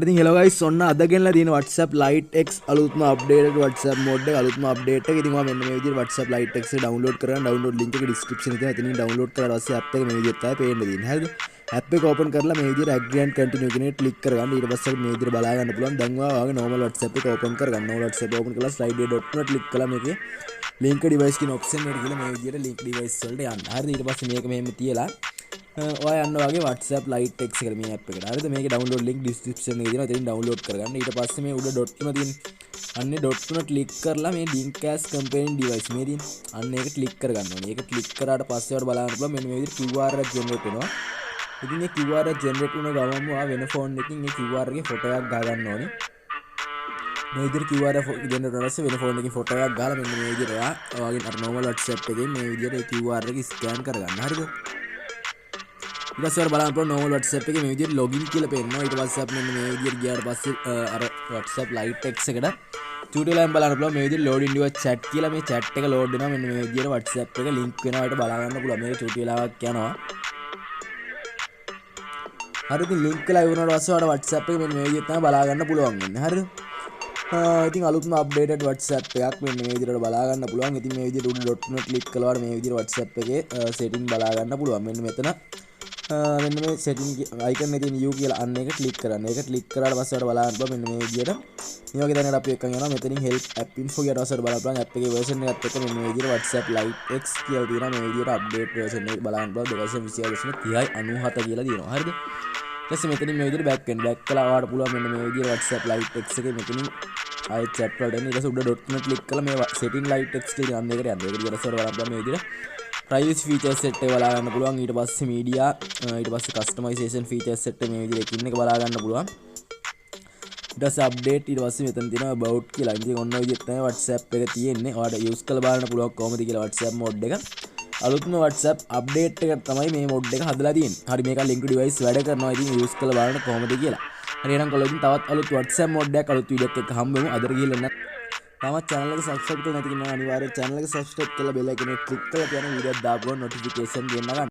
ඉතින් hello guys ඔන්න අද ගෙනලා තියෙන WhatsApp Lite X අලුත්ම updated WhatsApp mode එක අලුත්ම update එක. ඉතින් මම මෙන්න මේ විදිහට WhatsApp Lite X එක download කරගන්න download link එක description එකේ තියෙනවා. එතනින් download කරලා පස්සේ app එක මේ විදිහට තමයි පේන්න තියෙන්නේ. හරිද? app එක open කරලා මේ විදිහට agree and continue කියන එක click කරගන්න. ඊට පස්සේ මේ විදිහට බලා ගන්න පුළුවන්. දැන් ඔයාගේ normal WhatsApp එක open කරගන්න. normal WhatsApp open කරලා slide dot click කළා මේකේ link device කියන option එකට ගිහලා මේ විදිහට link device වලට යන්න. හරිද? ඊට පස්සේ මේක මෙහෙම තියලා ඔයා යන්න වගේ WhatsApp Lite X එකට මේ app එකට. හරිද? මේකේ download link description එකේ තියෙනවා. එතනින් download කරගන්න. ඊට පස්සේ මේ උඩ dot තුන තියෙන අන්නේ dot තුන click කරලා මේ link as companion device මේ තියෙන අන්න ඒක click කරගන්න ඕනේ. ඒක click කරාට පස්සේ ඔයාලට බලන්න පුළුවන් මෙන්න මේ විදිහට QR එක generate වෙනවා. ඉතින් මේ QR එක generate වුණ ගමන්ම ඔයා වෙන phone එකකින් මේ QR එකේ photo එකක් ගා ගන්න ඕනේ. මේ විදිහට QR එක generate වුණාට පස්සේ වෙන phone එකකින් photo එකක් ගාලා මෙන්න මේ විදිහට ඔයාගේ අර normal WhatsApp එකෙන් මේ විදිහට QR එක scan කරගන්න. හරිද? ඊට පස්සේ බලන්න පුළුවන් normal WhatsApp එකේ මේ විදිහට login කියලා පේනවා. ඊට පස්සේ අපි මෙන්න මේ විදිහට ගියාට පස්සේ අර WhatsApp Lite X එකට tutorial එකෙන් බලන්න පුළුවන් මේ විදිහට loading your chat කියලා මේ chat එක load වෙනවා. මෙන්න මේ විදිහට WhatsApp එක link වෙනවා. ඒකට බලා ගන්න පුළුවන්. මේක tutorial එකක් යනවා. හරිද? link කළා ඉවරනට පස්සේ ඔයාලට WhatsApp එක මෙන්න මේ විදිහට තමයි බලා ගන්න පුළුවන් වෙන්නේ. හරිද? ඉතින් අලුත්ම updated WhatsApp එකක් මෙන්න මේ විදිහට බලා ගන්න පුළුවන්. ඉතින් මේ විදිහට උඩ dot එක click කළාට මේ විදිහට WhatsApp එකේ setting බලා ගන්න පුළුවන්. මෙන්න මෙතන මෙන්න මේ setting icon එකේ තියෙන u කියලා අන්න එක click කරන්න. ඒක click කරාට පස්සේ ඔයාලට බලන්න පුළුවන් මෙන්න මේ විදිහට මේ වගේ තැනකට අපි එක්කන් යනවා. මෙතනින් help app info කියලා ඔයාලට බලන්න පුළුවන්. app එකේ version එකත් එක්ක මෙන්න මේ විදිහට WhatsApp Lite X කියලා තියෙනවා. මේ විදිහට update version එක බලන්න පුළුවන් 2026.30.37 කියලා තියෙනවා. හරිද? ඊට පස්සේ මෙතනින් මේ විදිහට back වෙන්න. back කළා ඔයාලට පුළුවන් මෙන්න මේ විදිහට WhatsApp Lite X එකේ මෙතනින් ආයෙත් chat වලට එන්න. ඊට පස්සේ උඩ dot එක click කළා මේ setting Lite X කියලා අන්න එකට යන්න. ඒකට ගිහලා සර් බලන්න පුළුවන් මේ විදිහට privacy features set එක බලා ගන්න පුළුවන්. ඊට පස්සේ media ඊට පස්සේ customization features set එක මේ විදිහට එකින් එක බලා ගන්න පුළුවන්. ඊට පස්සේ update ඊට පස්සේ මෙතන තියෙනවා about කියලා. ඉතින් ඔන්න ඔය විදිහට තමයි WhatsApp එක තියෙන්නේ. ඔයාලට use කරලා බලන්න පුළුවන් කොහොමද කියලා WhatsApp mode එක. අලුත්ම WhatsApp update එක තමයි මේ mode එක හදලා තියෙන්නේ. හරි මේක link device වැඩ කරනවා. ඉතින් use කරලා බලන්න කොහොමද කියලා. හරි එහෙනම් කොල්ලෝ තවත් අලුත් WhatsApp mode එකක් අලුත් වීඩියෝ එකක් හම්බෙමු. අදට ගිහින් එන්න. තමත් channel එක subscribe කරලා නැති කෙනා අනිවාර්යයෙන් channel එක subscribe කරලා bell icon එක click කරලා තියන වීඩියෝ දාපුවම notification දෙන්න ගන්න.